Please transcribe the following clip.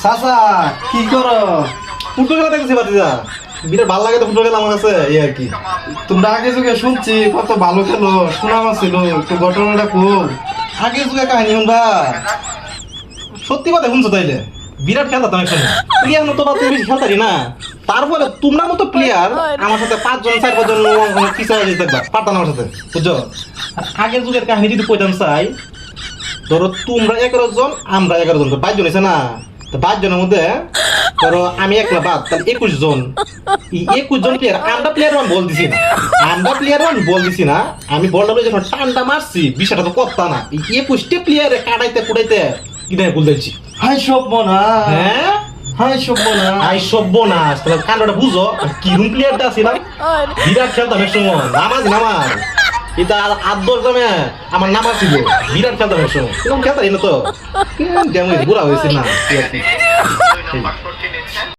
চাচা কি করো? ফুটবল খেলা দেখতেছি বাতিজা, বিরাট ভালো লাগে তো ফুটবল খেলা আমার কাছে, এই আর কি। তোমরা আগে যুগে শুনছি কত ভালো খেলো, শোনাম ছিল, একটু ঘটনাটা খুব আগে যুগে কাহিনী শুনবা, সত্যি কথা শুনছো তাইলে? বিরাট খেলতাম একসময়, প্লেয়ার মতো বা তুমি বেশি খেলতারি না, তারপরে তোমরা মতো প্লেয়ার আমার সাথে 5 জন 4 জন পিছায় যেতে থাকবা, পারতাম আমার সাথে, বুঝছো? আগের যুগের কাহিনী যদি কইতাম চাই, ধরো তোমরা 11 জন, আমরা 11 জন, 22 জন হয়েছে না? তো 22 জনের মধ্যে ধরো আমি একলা বাদ, তাহলে 21 জন। এই 21 জন প্লেয়ার, আমরা প্লেয়ার ওয়ান বল দিছি না, আমরা প্লেয়ার ওয়ান বল দিছি না, আমি বলটা যখন টানটা মারছি, বিষয়টা তো করতা না, এই 21টা প্লেয়ারে কাটাইতে কুড়াইতে কিনে গোল দিচ্ছি। হাই সভ্য না, হ্যাঁ হাই সভ্য না। আই সর্বনাশ, তাহলে কান্ডটা বুঝো, কিরম প্লেয়ারটা ছিলাম, বিরাট খেলতাম এক সময়, নামাজ এটা 8-10 জমে আমার নামাজ ছিল, বিরাট খেলতাম এক সময়, এরকম খেলতাম না তো, যেমন বুড়া হয়েছে না।